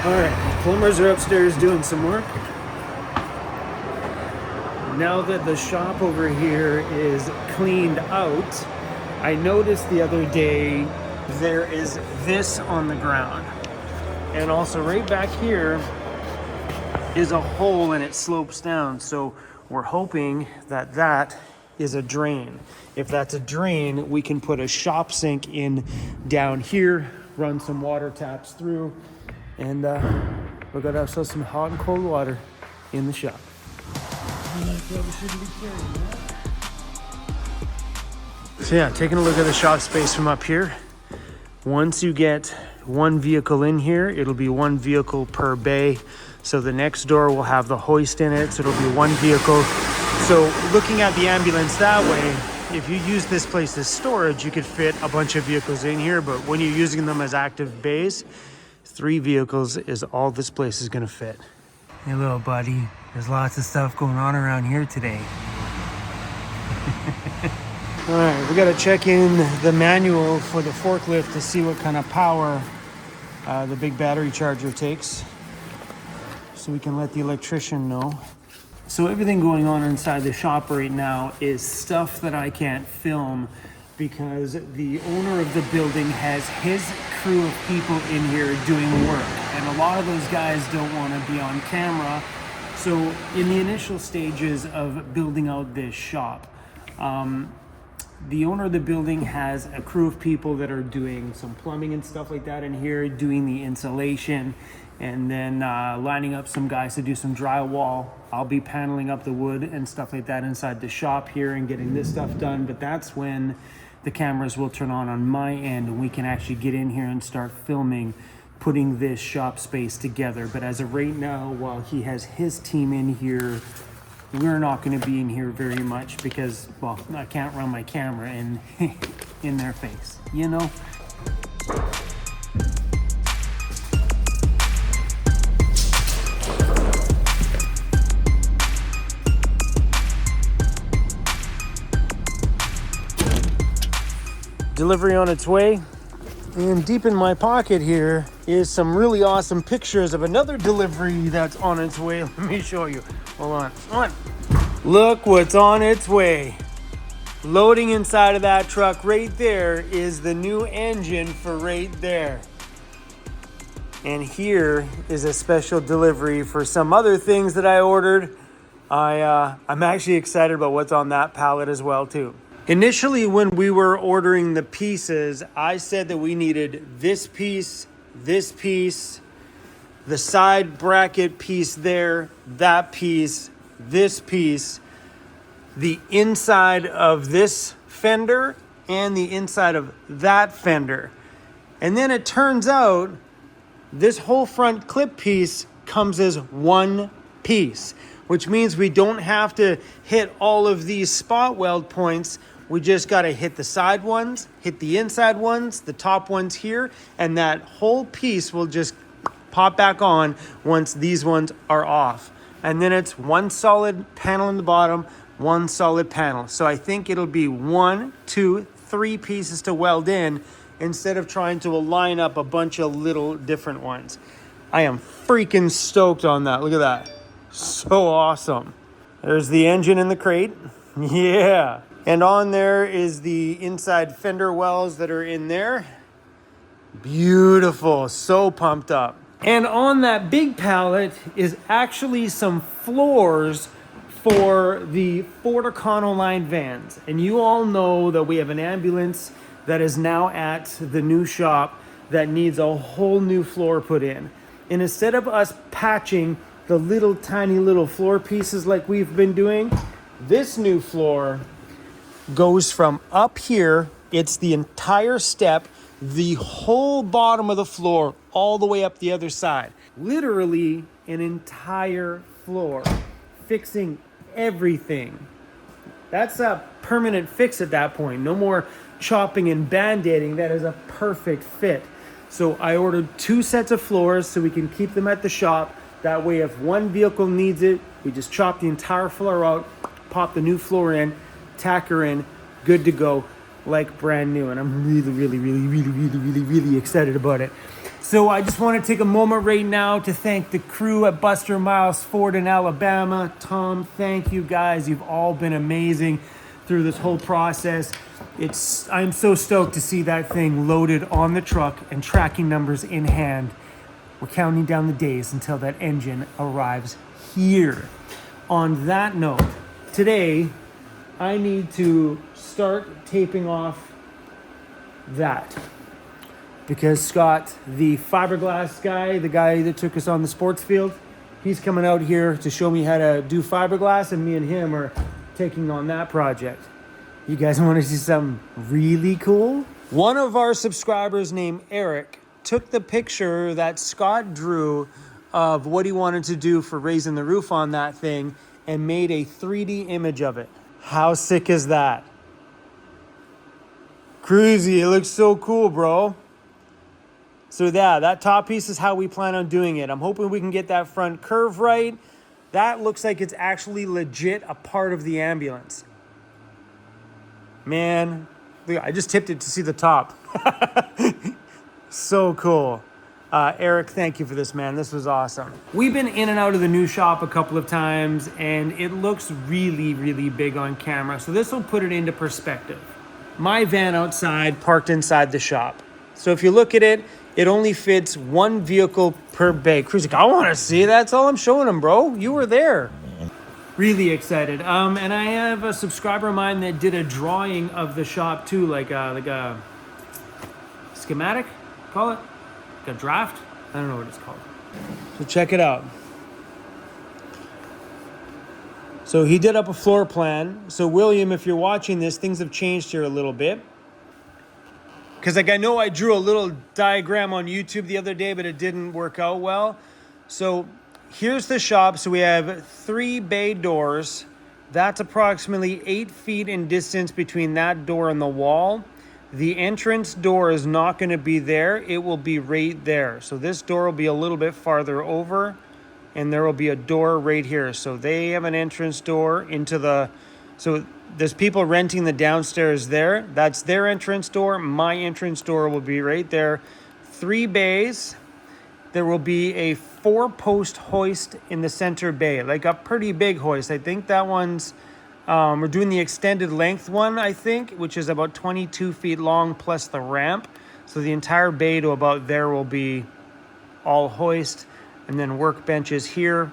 All right, plumbers are upstairs doing some work. Now that the shop over here is cleaned out, I noticed the other day there is this on the ground. And also right back here is a hole and it slopes down. So we're hoping that that is a drain. If that's a drain, we can put a shop sink in down here, run some water taps through, and we're gonna have some hot and cold water in the shop. So yeah, taking a look at the shop space from up here. Once you get one vehicle in here, it'll be one vehicle per bay. So the next door will have the hoist in it, so it'll be one vehicle. So looking at the ambulance that way, if you use this place as storage, you could fit a bunch of vehicles in here, but when you're using them as active bays, 3 vehicles is all this place is gonna fit. Hey little buddy, there's lots of stuff going on around here today. All right, we gotta check in the manual for the forklift to see what kind of power the big battery charger takes, so we can let the electrician know. So everything going on inside the shop right now is stuff that I can't film because the owner of the building has his crew of people in here doing work. And a lot of those guys don't want to be on camera. So in the initial stages of building out this shop, the owner of the building has a crew of people that are doing some plumbing and stuff like that in here, doing the insulation, and then lining up some guys to do some drywall. I'll be paneling up the wood and stuff like that inside the shop here and getting this stuff done. But that's when the cameras will turn on my end and we can actually get in here and start filming, putting this shop space together. But as of right now, while he has his team in here, we're not going to be in here very much because, well, I can't run my camera in their face, you know? Delivery on its way. And deep in my pocket here is some really awesome pictures of another delivery that's on its way. Let me show you. Hold on. Look what's on its way. Loading inside of that truck right there is the new engine for right there. And here is a special delivery for some other things that I ordered. I'm actually excited about what's on that pallet as well too. Initially, when we were ordering the pieces, I said that we needed this piece, the side bracket piece there, that piece, this piece, the inside of this fender, and the inside of that fender. And then it turns out this whole front clip piece comes as one piece, which means we don't have to hit all of these spot weld points. We just got to hit the side ones, hit the inside ones, the top ones here, and that whole piece will just pop back on once these ones are off. And then it's one solid panel in the bottom, one solid panel. So I think it'll be 1, 2, 3 pieces to weld in instead of trying to line up a bunch of little different ones. I am freaking stoked on that. Look at that. So awesome. There's the engine in the crate. Yeah. And on there is the inside fender wells that are in there. Beautiful, so pumped up. And on that big pallet is actually some floors for the Ford Econoline vans. And you all know that we have an ambulance that is now at the new shop that needs a whole new floor put in. And instead of us patching the little tiny little floor pieces like we've been doing, this new floor goes from up here, it's the entire step, the whole bottom of the floor, all the way up the other side. Literally an entire floor, fixing everything. That's a permanent fix at that point. No more chopping and band-aiding. That is a perfect fit. So I ordered 2 sets of floors so we can keep them at the shop. That way if one vehicle needs it, we just chop the entire floor out, pop the new floor in, tack her in, good to go, like brand new. And I'm really excited about it. So I just want to take a moment right now to thank the crew at Buster Miles Ford in Alabama. Tom, thank you guys. You've all been amazing through this whole process. I'm so stoked to see that thing loaded on the truck and tracking numbers in hand. We're counting down the days until that engine arrives here. On that note, today I need to start taping off that. Because Scott, the fiberglass guy, the guy that took us on the sports field, he's coming out here to show me how to do fiberglass, and me and him are taking on that project. You guys want to see something really cool? One of our subscribers named Eric took the picture that Scott drew of what he wanted to do for raising the roof on that thing and made a 3D image of it. How sick is that? Cruisy, it looks so cool, bro. So yeah, that top piece is how we plan on doing it. I'm hoping we can get that front curve right. That looks like it's actually legit a part of the ambulance. Man, I just tipped it to see the top. So cool. Eric, thank you for this, man. This was awesome. We've been in and out of the new shop a couple of times, and it looks really, really big on camera. So this will put it into perspective. My van outside, parked inside the shop. So if you look at it, it only fits one vehicle per bay. Crew's like, I want to see. That's all I'm showing him, bro. You were there. Really excited. And I have a subscriber of mine that did a drawing of the shop too, like a schematic, call it, like a draft. I don't know what it's called. So check it out. So he did up a floor plan. So William, if you're watching this, things have changed here a little bit. Because like I know I drew a little diagram on YouTube the other day, but it didn't work out well. So here's the shop. So we have 3 bay doors. That's approximately 8 feet in distance between that door and the wall. The entrance door is not going to be there. It will be right there. So this door will be a little bit farther over, and there will be a door right here. So they have an entrance door into the... So there's people renting the downstairs there. That's their entrance door. My entrance door will be right there. 3 bays. There will be a 4-post hoist in the center bay, like a pretty big hoist. I think that one's, we're doing the extended length one, I think, which is about 22 feet long plus the ramp. So the entire bay to about there will be all hoist, and then workbenches here.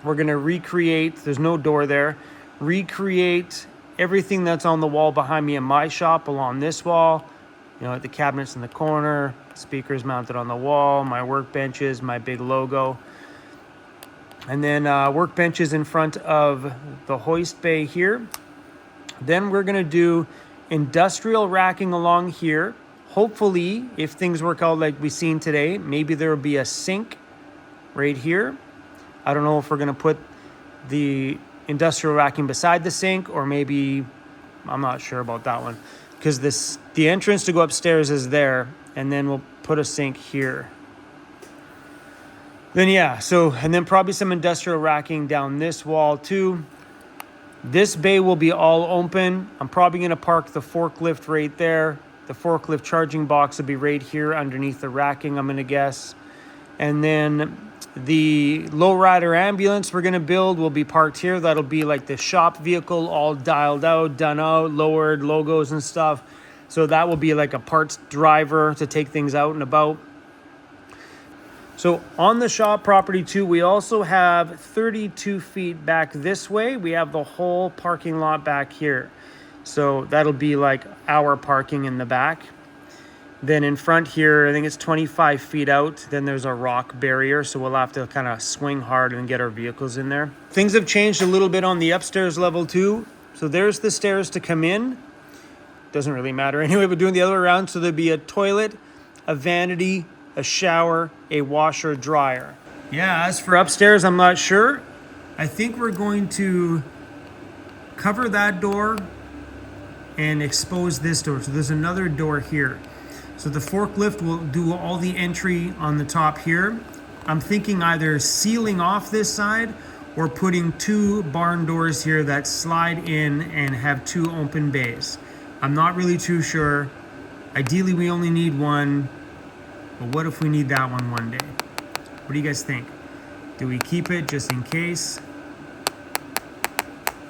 We're going to recreate, there's no door there, recreate everything that's on the wall behind me in my shop along this wall. You know, the cabinets in the corner, speakers mounted on the wall, my workbenches, my big logo. And then workbenches in front of the hoist bay here. Then we're going to do industrial racking along here. Hopefully, if things work out like we've seen today, maybe there will be a sink right here. I don't know if we're going to put the industrial racking beside the sink, or maybe, I'm not sure about that one, because the entrance to go upstairs is there, and then we'll put a sink here. Then yeah, so, and then probably some industrial racking down this wall too. This bay will be all open. I'm probably going to park the forklift right there. The forklift charging box will be right here underneath the racking, I'm going to guess. And then the lowrider ambulance we're going to build will be parked here. That'll be like the shop vehicle, all dialed out, done out, lowered, logos and stuff. So that will be like a parts driver to take things out and about. So on the shop property too, we also have 32 feet back this way. We have the whole parking lot back here. So that'll be like our parking in the back. Then in front here, I think it's 25 feet out. Then there's a rock barrier, so we'll have to kind of swing hard and get our vehicles in there. Things have changed a little bit on the upstairs level too. So there's the stairs to come in. Doesn't really matter anyway, but doing the other way around. So there'll be a toilet, a vanity, a shower, a washer, dryer. Yeah, as for upstairs, I'm not sure. I think we're going to cover that door and expose this door. So there's another door here. So the forklift will do all the entry on the top here. I'm thinking either sealing off this side or putting 2 barn doors here that slide in and have 2 open bays. I'm not really too sure. Ideally, we only need one. But what if we need that one day? What do you guys think? Do we keep it just in case?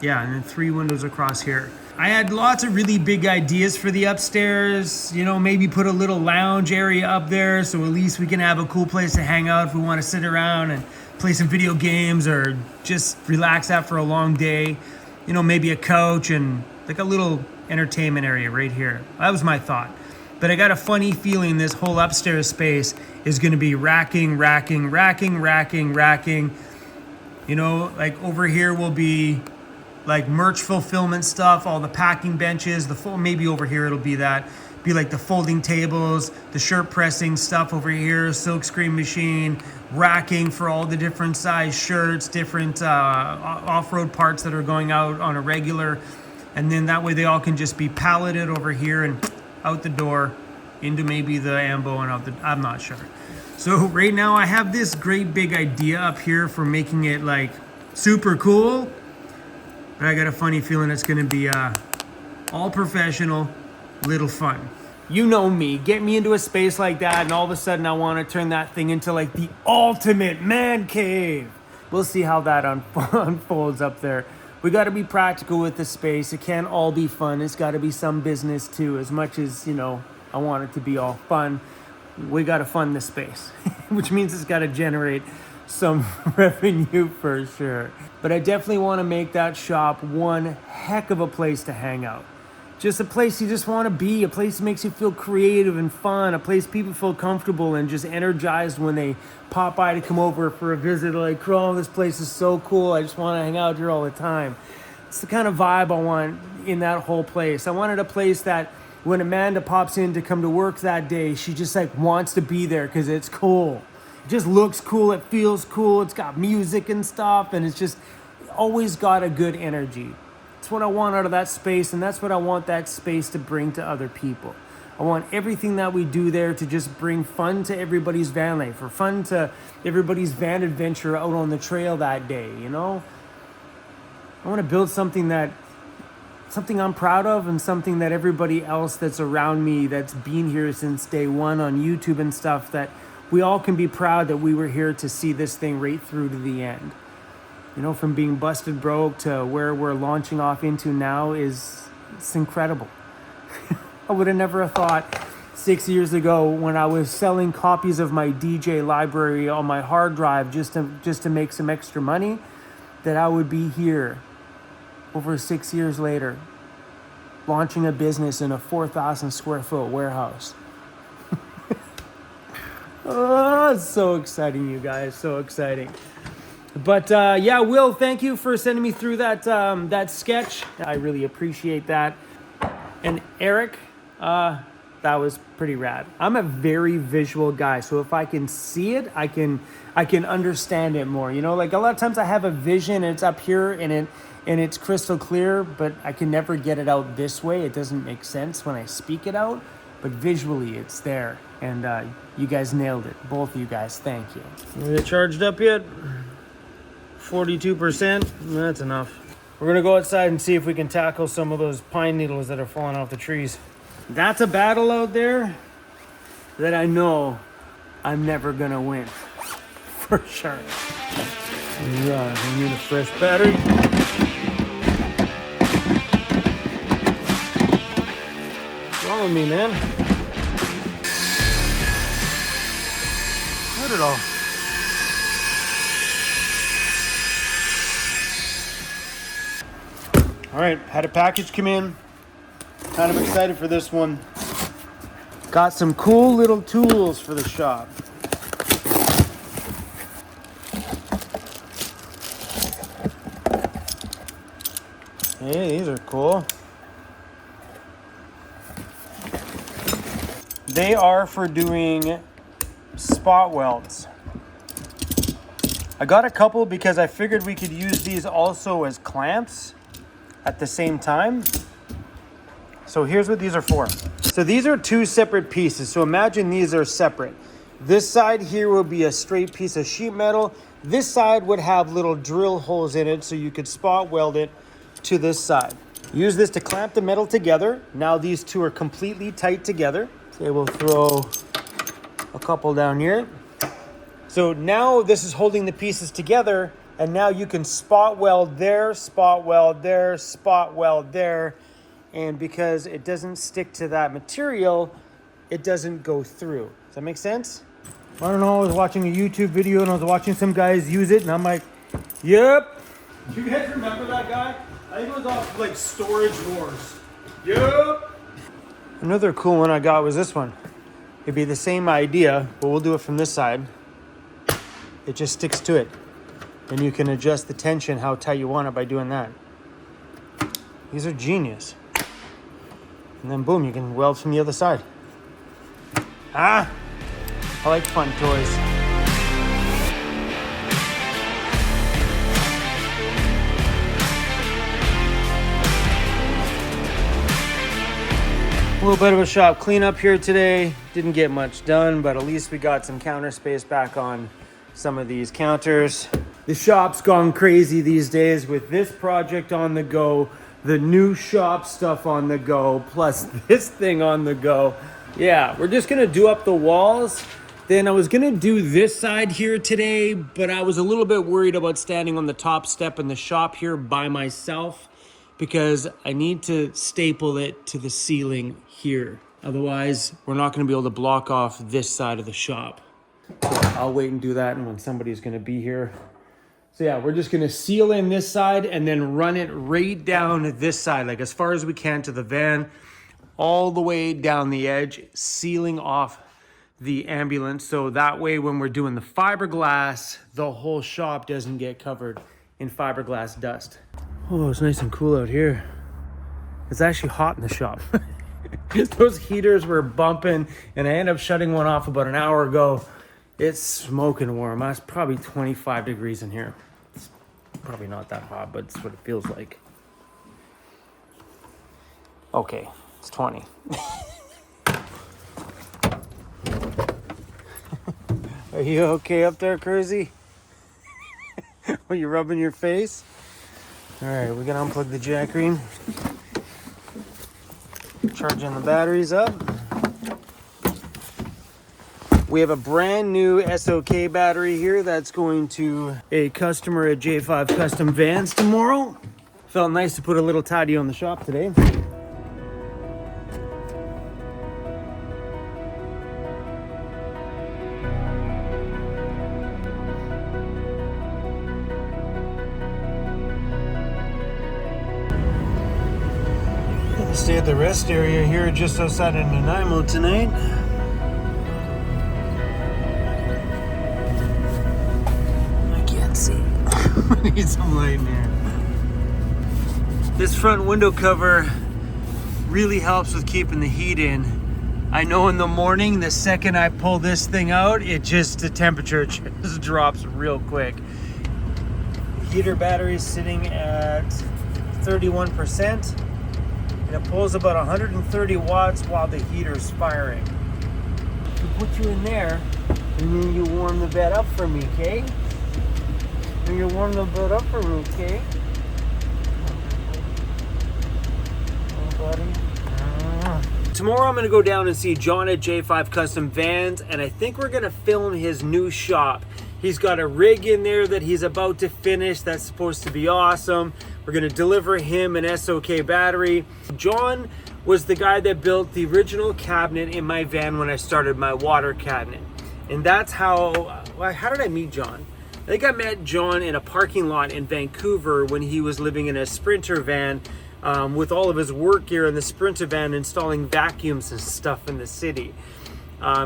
Yeah, and then 3 windows across here. I had lots of really big ideas for the upstairs. You know, maybe put a little lounge area up there so at least we can have a cool place to hang out if we want to sit around and play some video games or just relax after a long day. You know, maybe a couch and like a little entertainment area right here. That was my thought. But I got a funny feeling this whole upstairs space is going to be racking. You know, like over here will be like merch fulfillment stuff, all the packing benches, maybe over here it'll be like the folding tables, the shirt pressing stuff over here, silk screen machine, racking for all the different size shirts, different off-road parts that are going out on a regular. And then that way they all can just be palleted over here and out the door into maybe the ambo and out I'm not sure. So right now I have this great big idea up here for making it like super cool, but I got a funny feeling it's gonna be all professional, little fun. You know me, get me into a space like that and all of a sudden I want to turn that thing into like the ultimate man cave. We'll see how that unfolds up there. We got to be practical with the space. It can't all be fun. It's got to be some business too. As much as, you know, I want it to be all fun, we got to fund the space, which means it's got to generate some revenue for sure. But I definitely want to make that shop one heck of a place to hang out. Just a place you just want to be, a place that makes you feel creative and fun, a place people feel comfortable and just energized when they pop by to come over for a visit. Like, oh, this place is so cool. I just want to hang out here all the time. It's the kind of vibe I want in that whole place. I wanted a place that when Amanda pops in to come to work that day, she just like wants to be there because it's cool. It just looks cool. It feels cool. It's got music and stuff, and it's just always got a good energy. That's what I want out of that space, and that's what I want that space to bring to other people. I want everything that we do there to just bring fun to everybody's van life, or fun to everybody's van adventure out on the trail that day, you know? I want to build something I'm proud of and something that everybody else that's around me that's been here since day one on YouTube and stuff, that we all can be proud that we were here to see this thing right through to the end. You know, from being busted broke to where we're launching off into now it's incredible. I would have never thought 6 years ago when I was selling copies of my DJ library on my hard drive just to make some extra money that I would be here over 6 years later launching a business in a 4,000 square foot warehouse. Oh, it's so exciting, you guys, so exciting. But yeah, Will, thank you for sending me through that sketch. I really appreciate that. And Eric, that was pretty rad. I'm a very visual guy, so if I can see it, I can understand it more. You know, like a lot of times I have a vision and it's up here and it's crystal clear, but I can never get it out this way. It doesn't make sense when I speak it out, but visually it's there. And you guys nailed it. Both of you guys, thank you. Is it charged up yet? 42%, that's enough. We're gonna go outside and see if we can tackle some of those pine needles that are falling off the trees. That's a battle out there that I know I'm never gonna win, for sure. Yeah, we need a fresh battery. What's wrong with me, man? Not at all. All right, had a package come in. Kind of excited for this one. Got some cool little tools for the shop. Hey, these are cool. They are for doing spot welds. I got a couple because I figured we could use these also as clamps at the same time. So here's what these are for. So these are 2 separate pieces. So imagine these are separate. This side here will be a straight piece of sheet metal. This side would have little drill holes in it so you could spot weld it to this side. Use this to clamp the metal together. Now these 2 are completely tight together. So we'll throw a couple down here. So now this is holding the pieces together, and now you can spot weld there, spot weld there, spot weld there. And because it doesn't stick to that material, it doesn't go through. Does that make sense? I don't know, I was watching a YouTube video and I was watching some guys use it and I'm like, yep. Do you guys remember that guy? I think it was off like Storage Wars. Yep. Another cool one I got was this one. It'd be the same idea, but we'll do it from this side. It just sticks to it. And you can adjust the tension how tight you want it by doing that. These are genius. And then boom, you can weld from the other side. I like fun toys. A little bit of a shop cleanup here today. Didn't get much done, but at least we got some counter space back on some of these counters. The shop's gone crazy these days with this project on the go, the new shop stuff on the go, plus this thing on the go. Yeah, we're just gonna do up the walls. Then I was gonna do this side here today, but I was a little bit worried about standing on the top step in the shop here by myself because I need to staple it to the ceiling here. Otherwise, we're not gonna be able to block off this side of the shop. So I'll wait and do that and when somebody's gonna be here. So yeah, we're just gonna seal in this side and then run it right down this side, like as far as we can to the van, all the way down the edge, sealing off the ambulance. So that way when we're doing the fiberglass, the whole shop doesn't get covered in fiberglass dust. Oh, it's nice and cool out here. It's actually hot in the shop. Those heaters were bumping and I ended up shutting one off about an hour ago. It's smoking warm. It's probably 25 degrees in here. It's probably not that hot, but it's what it feels like. Okay, it's 20. Are you okay up there, Crazy? Are you rubbing your face? All right, we're gonna unplug the jack ring. Charging the batteries up. We have a brand new SOK battery here that's going to a customer at J5 Custom Vans tomorrow. Felt nice to put a little tidy on the shop today. Stay at the rest area here just outside of Nanaimo tonight. I can't see. I need some light in here. This front window cover really helps with keeping the heat in. I know in the morning, the second I pull this thing out, the temperature just drops real quick. The heater battery is sitting at 31%. It pulls about 130 watts while the heater's firing. To put you in there, and then you warm the bed up for me, okay? And you warm the bed up for me, okay? Oh, buddy. Tomorrow I'm gonna go down and see John at J5 Custom Vans, and I think we're gonna film his new shop. He's got a rig in there that he's about to finish that's supposed to be awesome. We're gonna deliver him an SOK battery. John was the guy that built the original cabinet in my van when I started my water cabinet. And that's how did I meet John? I think I met John in a parking lot in Vancouver when he was living in a Sprinter van with all of his work gear in the Sprinter van, installing vacuums and stuff in the city.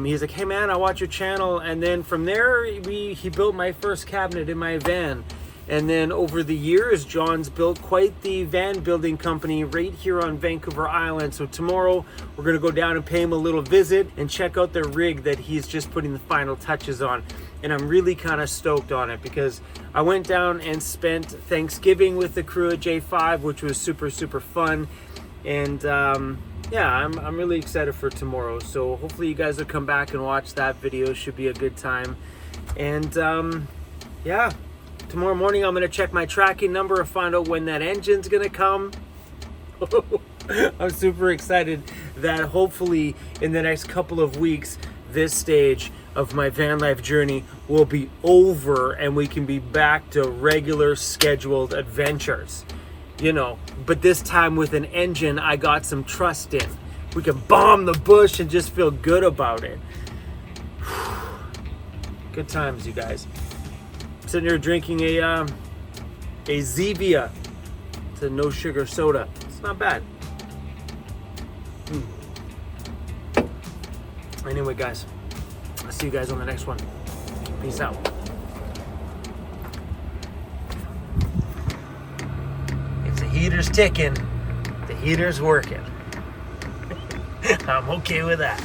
He's like, hey man, I watch your channel. And then from there, he built my first cabinet in my van. And then over the years, John's built quite the van building company right here on Vancouver Island. So tomorrow, we're gonna go down and pay him a little visit and check out the rig that he's just putting the final touches on. And I'm really kind of stoked on it because I went down and spent Thanksgiving with the crew at J5, which was super, super fun. And yeah, I'm really excited for tomorrow. So hopefully you guys will come back and watch that video. Should be a good time. And yeah. Tomorrow morning, I'm gonna check my tracking number and find out when that engine's gonna come. I'm super excited that hopefully in the next couple of weeks, this stage of my van life journey will be over and we can be back to regular scheduled adventures, you know. But this time with an engine I got some trust in. We can bomb the bush and just feel good about it. Good times, you guys. I'm sitting here drinking a Zevia. It's a no sugar soda. It's not bad. Anyway, guys, I'll see you guys on the next one. Peace out. If the heater's ticking, the heater's working. I'm okay with that.